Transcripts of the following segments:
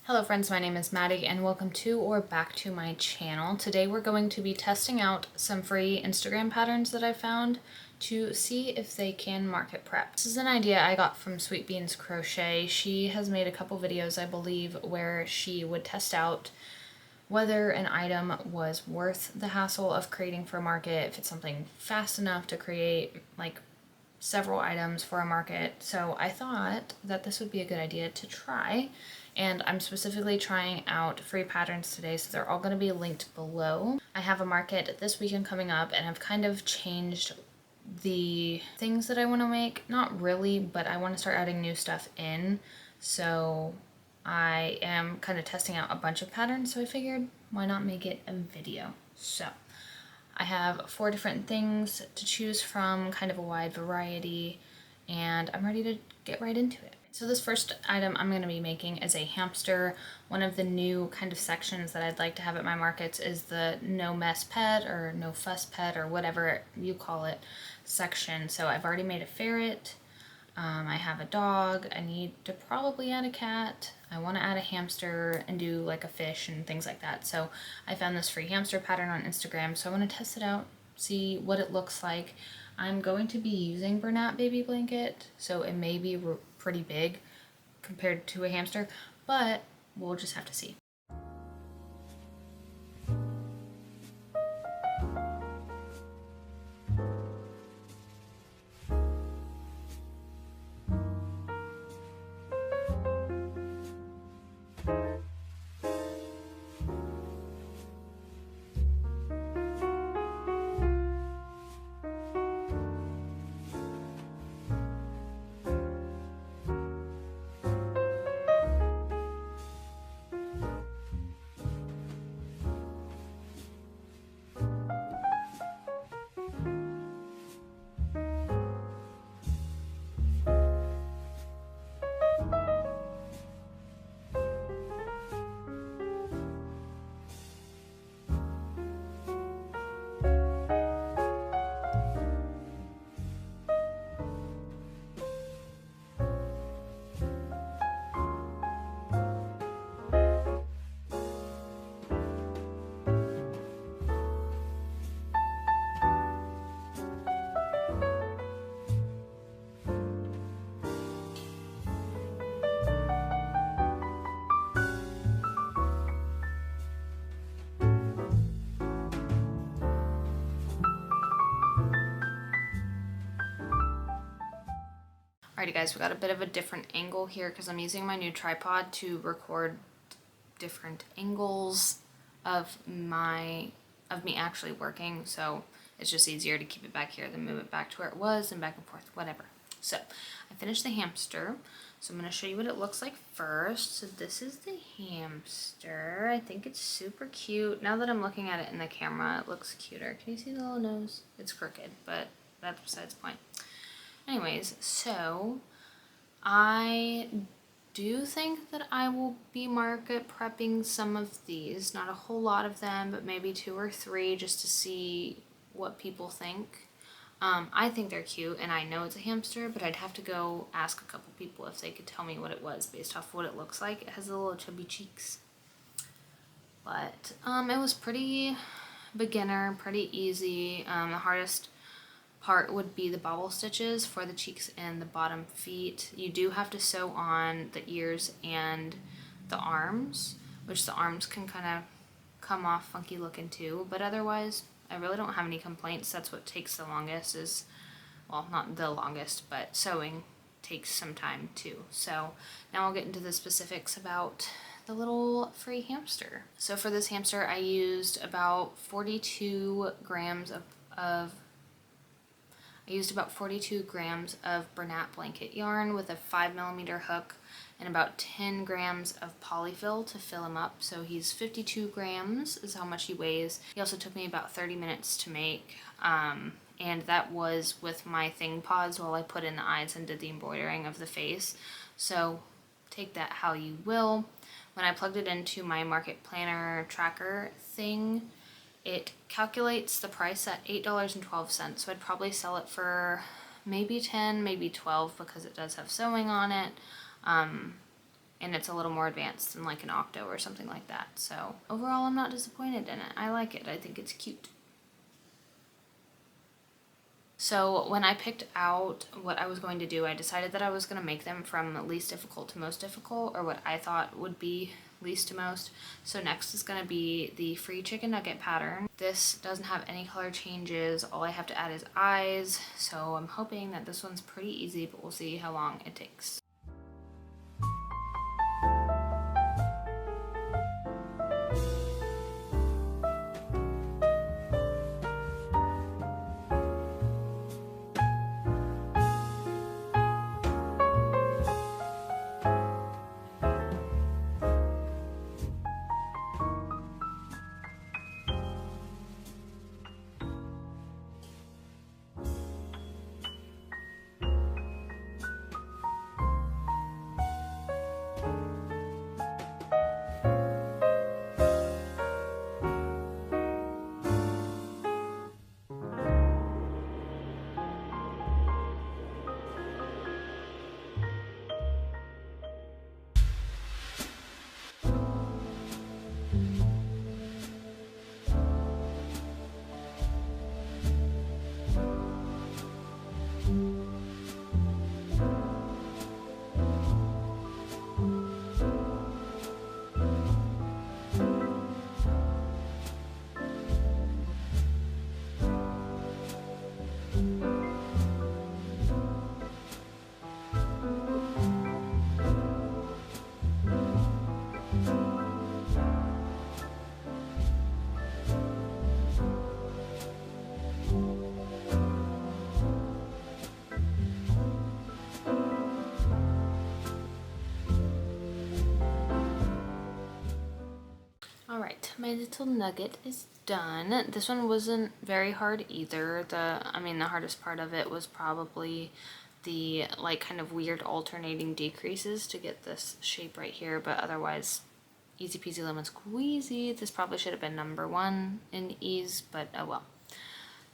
Hello friends, my name is Maddie and welcome to or back to my channel. Today we're going to be testing out some free Instagram patterns that I found to see if they can market prep. This is an idea I got from SweetBeansCrochet. She has made a couple videos, I believe, where she would test out whether an item was worth the hassle of creating for a market, if it's something fast enough to create like several items for a market. So I thought that this would be a good idea to try, and I'm specifically trying out free patterns today, so they're all going to be linked below. I have a market this weekend coming up and I've kind of changed the things that I want to make. Not really, but I want to start adding new stuff in, so I am kind of testing out a bunch of patterns, so I figured why not make it a video. So I have 4 different things to choose from, kind of a wide variety, and I'm ready to get right into it. So this first item I'm going to be making is a hamster. One of the new kind of sections that I'd like to have at my markets is the no mess pet or no fuss pet or whatever you call it section. So I've already made a ferret. I have a dog. I need to probably add a cat. I want to add a hamster and do like a fish and things like that. So I found this free hamster pattern on Instagram, so I want to test it out, see what it looks like. I'm going to be using Bernat baby blanket, so it may be pretty big compared to a hamster, but we'll just have to see. Alrighty guys, we got a bit of a different angle here because I'm using my new tripod to record different angles of me actually working, so it's just easier to keep it back here than move it back to where it was and back and forth, whatever. So I finished the hamster, so I'm going to show you what it looks like first. So this is the hamster. I think it's super cute. Now that I'm looking at it in the camera, it looks cuter. Can you see the little nose? It's crooked, but that's besides the point. Anyways, so I do think that I will be market prepping some of these. Not a whole lot of them, but maybe 2 or 3 just to see what people think. I think they're cute, and I know it's a hamster, but I'd have to go ask a couple people if they could tell me what it was based off what it looks like. It has the little chubby cheeks. But it was pretty beginner, pretty easy. The hardest part would be the bobble stitches for the cheeks and the bottom feet. You do have to sew on the ears and the arms, which the arms can kind of come off funky looking too, but otherwise I really don't have any complaints. That's what takes the longest is, well, not the longest, but sewing takes some time too. So now I'll get into the specifics about the little free hamster. So for this hamster I used about 42 grams of Bernat blanket yarn with a 5mm hook and about 10 grams of polyfill to fill him up. So he's 52 grams is how much he weighs. He also took me about 30 minutes to make, and that was with my thing paused while I put in the eyes and did the embroidering of the face. So take that how you will. When I plugged it into my market planner tracker thing, it calculates the price at $8.12, so I'd probably sell it for maybe 10, maybe 12 because it does have sewing on it. and it's a little more advanced than like an octo or something like that. So overall, I'm not disappointed in it. I like it. I think it's cute. So when I picked out what I was going to do, I decided that I was going to make them from least difficult to most difficult, or what I thought would be least to most. So next is going to be the free chicken nugget pattern. This doesn't have any color changes. All I have to add is eyes. So I'm hoping that this one's pretty easy, but we'll see how long it takes. Alright, my little nugget is done. This one wasn't very hard either. The hardest part of it was probably the like kind of weird alternating decreases to get this shape right here, but otherwise easy peasy lemon squeezy. This probably should have been number 1 in ease, but oh well.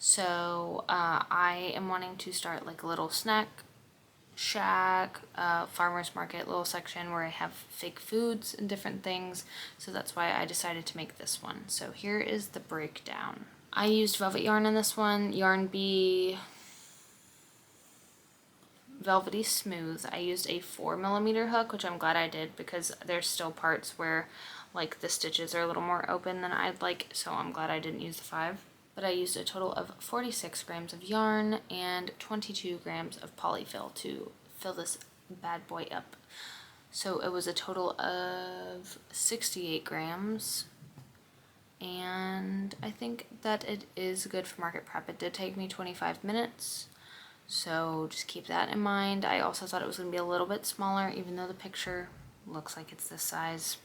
So I am wanting to start like a little snack shack, farmer's market little section where I have fake foods and different things. So that's why I decided to make this one. So here is the breakdown. I used velvet yarn in this one, Yarn Bee Velvety Smooth. I used a 4mm hook, which I'm glad I did because there's still parts where like the stitches are a little more open than I'd like, so I'm glad I didn't use the 5. But I used a total of 46 grams of yarn and 22 grams of polyfill to fill this bad boy up. So it was a total of 68 grams. And I think that it is good for market prep. It did take me 25 minutes. So just keep that in mind. I also thought it was going to be a little bit smaller, even though the picture looks like it's this size.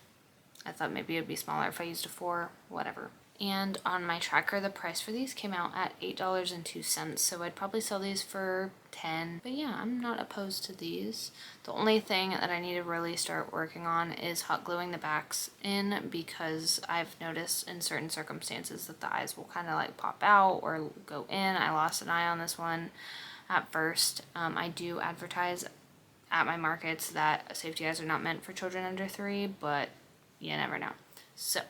I thought maybe it would be smaller if I used a 4, whatever. And on my tracker, the price for these came out at $8.02, so I'd probably sell these for $10. But yeah, I'm not opposed to these. The only thing that I need to really start working on is hot gluing the backs in, because I've noticed in certain circumstances that the eyes will kind of like pop out or go in. I lost an eye on this one at first. I do advertise at my markets that safety eyes are not meant for children under 3, but you never know. So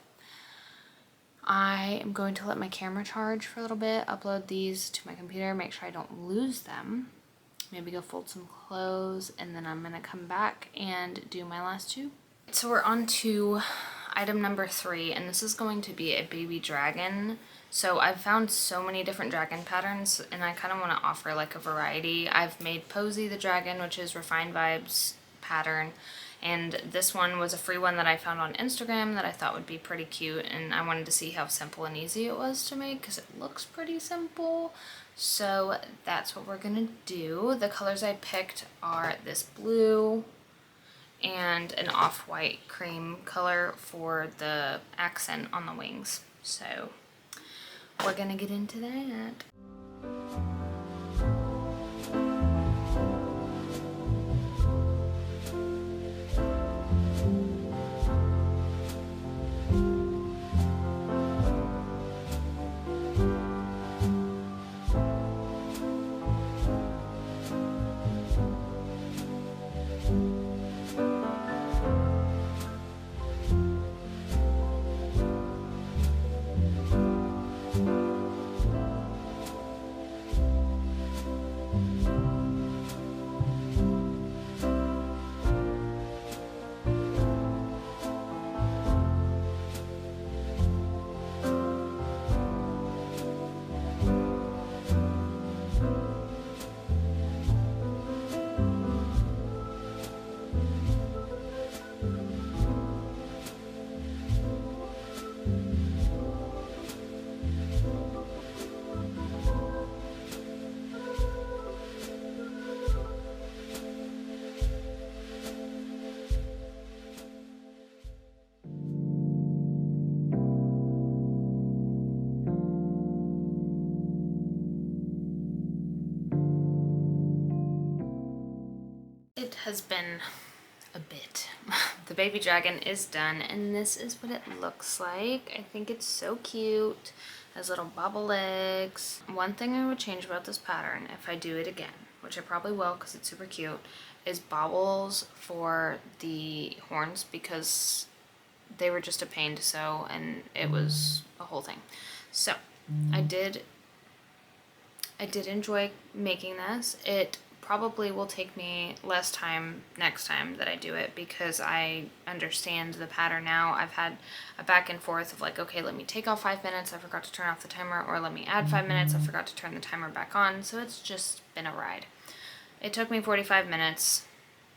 I am going to let my camera charge for a little bit, upload these to my computer, make sure I don't lose them, maybe go fold some clothes, and then I'm going to come back and do my last 2. So we're on to item number 3, and this is going to be a baby dragon. So I've found so many different dragon patterns, and I kind of want to offer like a variety. I've made Posy the Dragon, which is Refined Vibes pattern. And this one was a free one that I found on Instagram that I thought would be pretty cute, and I wanted to see how simple and easy it was to make because it looks pretty simple. So that's what we're gonna do. The colors I picked are this blue and an off-white cream color for the accent on the wings. So we're gonna get into that. has been a bit. The baby dragon is done, and this is what it looks like. I think it's so cute. Has little bobble legs. One thing I would change about this pattern, if I do it again, which I probably will because it's super cute, is bobbles for the horns, because they were just a pain to sew and it was a whole thing. So I did enjoy making this. It probably will take me less time next time that I do it because I understand the pattern now. I've had a back and forth of like, okay, let me take off 5 minutes, I forgot to turn off the timer, or let me add 5 minutes, I forgot to turn the timer back on. So it's just been a ride. It took me 45 minutes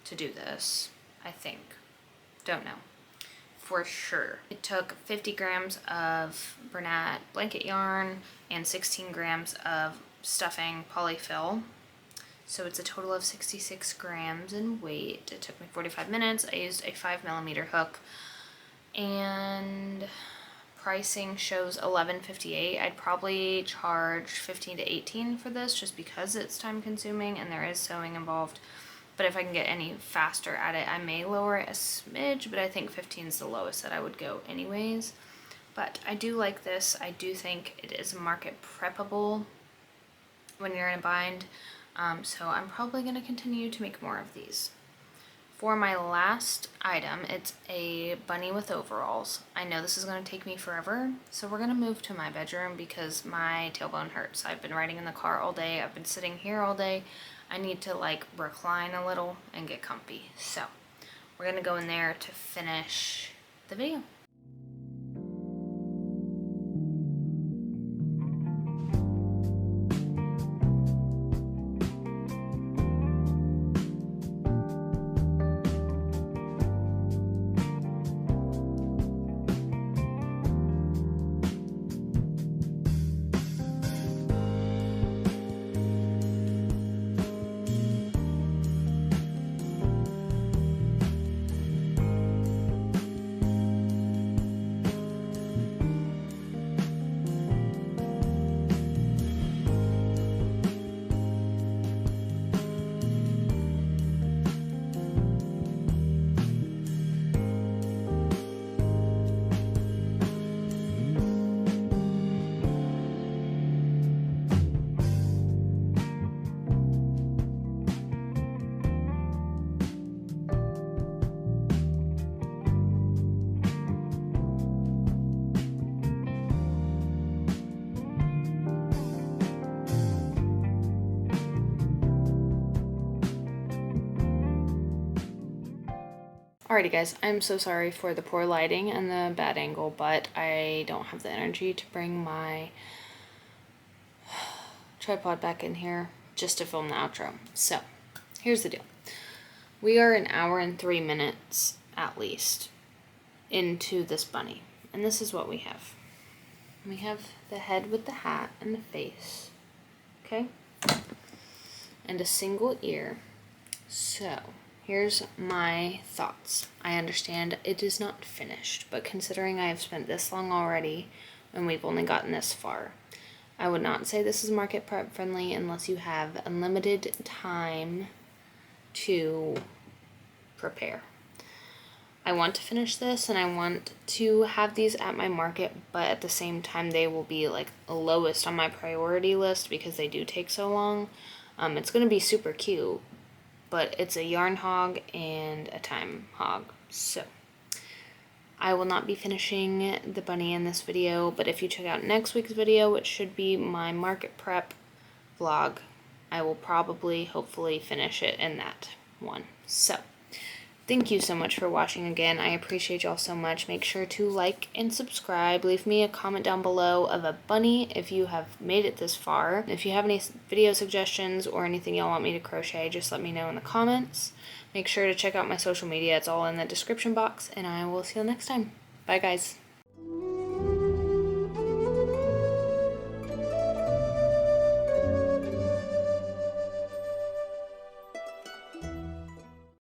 to do this, I think. Don't know for sure. It took 50 grams of Bernat blanket yarn and 16 grams of stuffing polyfill. So it's a total of 66 grams in weight. It took me 45 minutes. I used a 5mm hook, and pricing shows $11.58. I'd probably charge $15 to $18 for this just because it's time consuming and there is sewing involved. But if I can get any faster at it, I may lower it a smidge, but I think 15 is the lowest that I would go anyways. But I do like this. I do think it is market preppable when you're in a bind. So I'm probably going to continue to make more of these. For my last item, it's a bunny with overalls. I know this is going to take me forever, so we're going to move to my bedroom because my tailbone hurts. I've been riding in the car all day. I've been sitting here all day. I need to like recline a little and get comfy. So we're going to go in there to finish the video. Alrighty guys, I'm so sorry for the poor lighting and the bad angle, but I don't have the energy to bring my tripod back in here just to film the outro. So, here's the deal. We are an hour and 3 minutes, at least, into this bunny. And this is what we have. We have the head with the hat and the face. Okay? And a single ear. So, here's my thoughts. I understand it is not finished, but considering I have spent this long already and we've only gotten this far, I would not say this is market prep friendly unless you have unlimited time to prepare. I want to finish this and I want to have these at my market, but at the same time they will be like lowest on my priority list because they do take so long. It's going to be super cute, but it's a yarn hog and a time hog. So I will not be finishing the bunny in this video, but if you check out next week's video, which should be my market prep vlog, I will probably, hopefully, finish it in that one. So thank you so much for watching again. I appreciate y'all so much. Make sure to like and subscribe. Leave me a comment down below of a bunny if you have made it this far. If you have any video suggestions or anything y'all want me to crochet, just let me know in the comments. Make sure to check out my social media. It's all in the description box, and I will see you next time. Bye, guys.